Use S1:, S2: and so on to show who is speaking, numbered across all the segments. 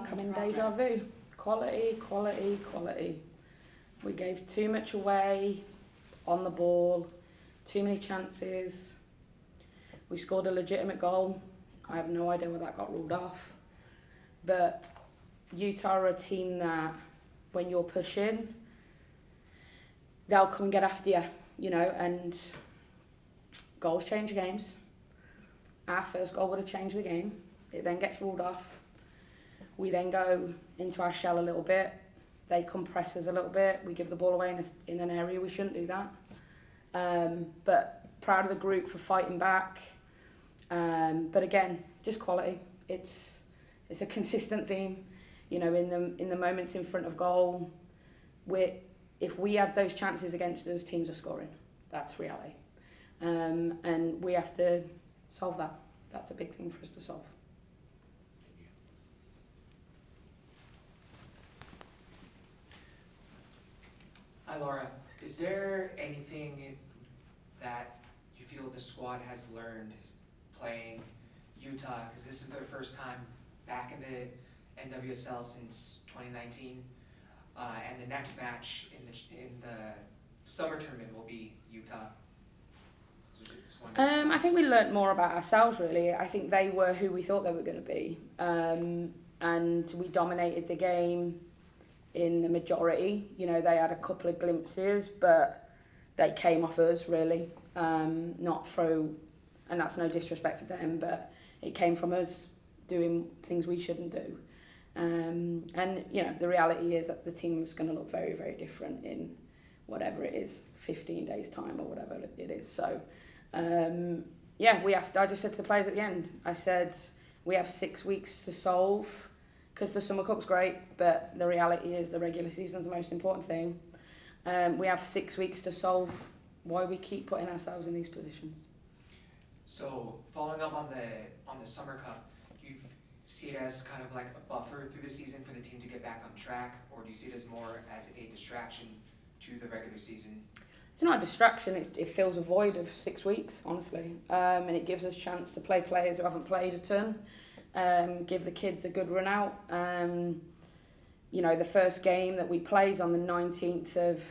S1: like I'm in deja vu. Quality, quality, quality. We gave too much away on the ball, too many chances. We scored a legitimate goal. I have no idea where that got ruled off. But Utah are a team that, when you're pushing, they'll come and get after you, you know, and goals change games. Our first goal would have changed the game. It then gets ruled off. We then go into our shell a little bit. They compress us a little bit. We give the ball away in an area we shouldn't do that. But proud of the group for fighting back. But again, just quality. It's a consistent theme. You know, in the moments in front of goal, if we had those chances against us, teams are scoring. That's reality. And we have to solve that. That's a big thing for us to solve.
S2: Hi Laura, is there anything that you feel the squad has learned playing Utah? Because this is their first time back in the NWSL since 2019, and the next match in the summer tournament will be Utah.
S1: I think we learnt more about ourselves, really. I think they were who we thought they were going to be, and we dominated the game in the majority. You know, they had a couple of glimpses, but they came off us, really. Not through, and that's no disrespect for them, but it came from us doing things we shouldn't do. And, you know, the reality is that the team is going to look very, very different in whatever it is, 15 days' time or whatever it is. So, yeah, I just said to the players at the end, I said, we have 6 weeks to solve, because the Summer Cup's great, but the reality is the regular season's the most important thing. We have 6 weeks to solve why we keep putting ourselves in these positions.
S2: So, following up on the Summer Cup, do you see it as kind of like a buffer through the season for the team to get back on track, or do you see it as more as a distraction to the regular season?
S1: It's not a distraction, it fills a void of 6 weeks, honestly. And it gives us a chance to play players who haven't played a ton, give the kids a good run out. You know, the first game that we play is on the 19th of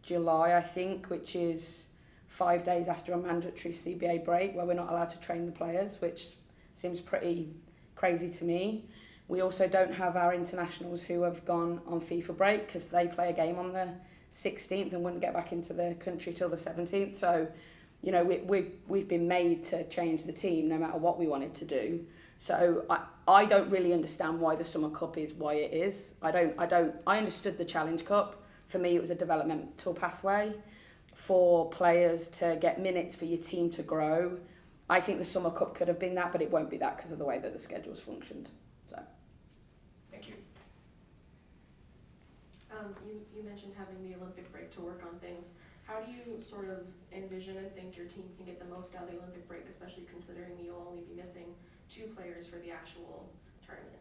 S1: July, I think, which is 5 days after a mandatory CBA break where we're not allowed to train the players, which seems pretty crazy to me. We also don't have our internationals who have gone on FIFA break because they play a game on the 16th and wouldn't get back into the country till the 17th. So, you know, we've been made to change the team no matter what we wanted to do. So I don't really understand why the Summer Cup is why it is. I understood the Challenge Cup. For me, it was a developmental pathway for players to get minutes for your team to grow. I think the Summer Cup could have been that, but it won't be that because of the way that the schedule's functioned. So.
S2: Thank you.
S3: You mentioned having the Olympic break to work on things. How do you sort of envision and think your team can get the most out of the Olympic break, especially considering you'll only be missing 2 players for the actual tournament?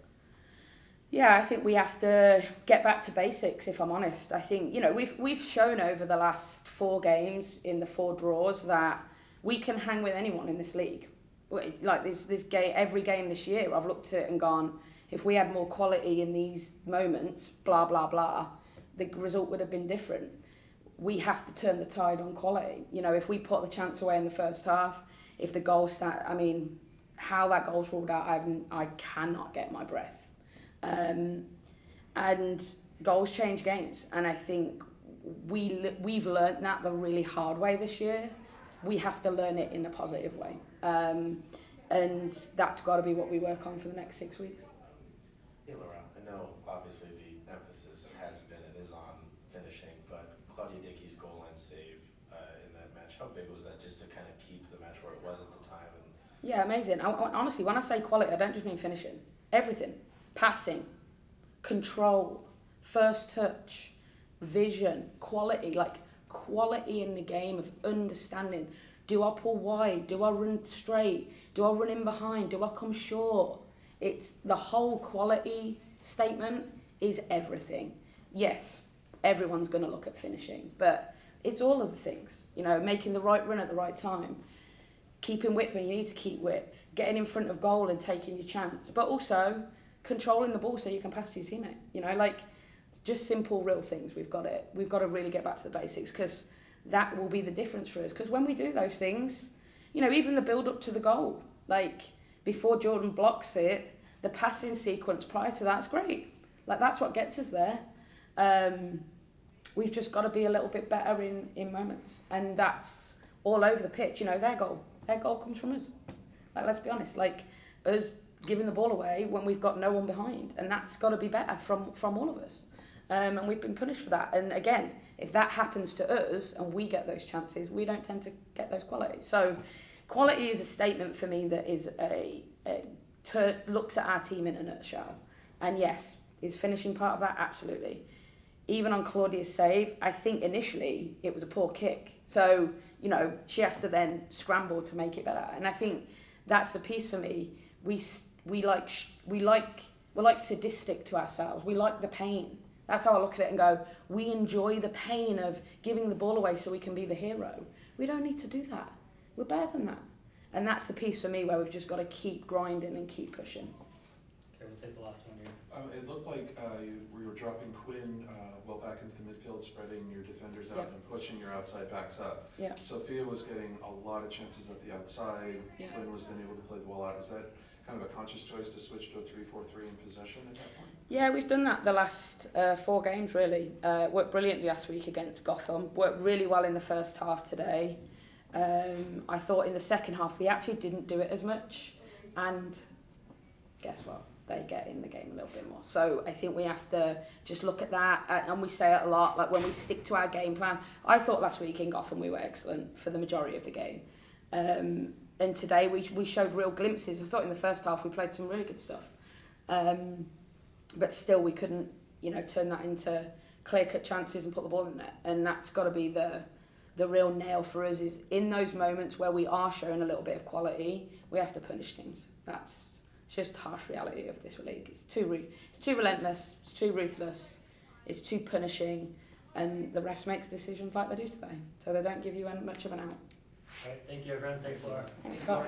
S1: Yeah, I think we have to get back to basics, if I'm honest. I think, you know, we've shown over the last 4 games in the 4 draws that we can hang with anyone in this league. Like this game, every game this year, I've looked at it and gone, if we had more quality in these moments, blah, blah, blah, the result would have been different. We have to turn the tide on quality. You know, if we put the chance away in the first half, if the goal how that goal's ruled out, I cannot get my breath. And goals change games, and I think we've learnt that the really hard way this year. We have to learn it in a positive way, and that's got to be what we work on for the next 6 weeks.
S4: Hey Laura, I know obviously the emphasis has been and is on finishing, but Claudia Dickey's goal line save in that match, how big was that just to kind of keep the match where it was at the time?
S1: Yeah, amazing. Honestly, when I say quality, I don't just mean finishing. Everything. Passing, control, first touch, vision, quality. Like quality in the game of understanding. Do I pull wide? Do I run straight? Do I run in behind? Do I come short? It's the whole quality statement is everything. Yes, everyone's going to look at finishing, but it's all of the things. You know, making the right run at the right time. Keeping width when you need to keep width, getting in front of goal and taking your chance, but also controlling the ball so you can pass to your teammate. You know, like just simple, real things. We've got to really get back to the basics, because that will be the difference for us. Because when we do those things, you know, even the build up to the goal, like before Jordan blocks it, the passing sequence prior to that's great. Like that's what gets us there. We've just got to be a little bit better in moments, and that's all over the pitch. You know, their goal comes from us. Like, let's be honest, like us giving the ball away when we've got no one behind, and that's got to be better from all of us. And we've been punished for that. And again, if that happens to us and we get those chances, we don't tend to get those qualities. So quality is a statement for me that is looks at our team in a nutshell. And yes, is finishing part of that? Absolutely. Even on Claudia's save, I think initially it was a poor kick. So, you know, she has to then scramble to make it better. And I think that's the piece for me. We're like sadistic to ourselves. We like the pain. That's how I look at it and go, we enjoy the pain of giving the ball away so we can be the hero. We don't need to do that. We're better than that. And that's the piece for me where we've just got to keep grinding and keep pushing.
S5: Okay, we'll take the last one here.
S6: It looked like we were dropping Quinn well back into the midfield, spreading your defenders out and pushing your outside backs up.
S1: Yeah.
S6: Sophia was getting a lot of chances at the outside.
S1: Yeah.
S6: Quinn was then able to play the ball out. Is that kind of a conscious choice to switch to a 3-4-3 in possession at that point?
S1: Yeah, we've done that the last 4 games, really. Worked brilliantly last week against Gotham. Worked really well in the first half today. I thought in the second half we actually didn't do it as much. And guess what? They get in the game a little bit more. So I think we have to just look at that. And we say it a lot, like when we stick to our game plan. I thought last week in Gotham we were excellent for the majority of the game. And today we showed real glimpses. I thought in the first half we played some really good stuff. But still we couldn't, you know, turn that into clear-cut chances and put the ball in there. And that's got to be the real nail for us, is in those moments where we are showing a little bit of quality, we have to punish teams. That's just harsh reality of this league. It's too relentless, it's too ruthless, it's too punishing, and the ref makes decisions like they do today. So they don't give you much of an out.
S5: All right, thank you everyone. Thanks, Laura.
S1: Thanks, Scott.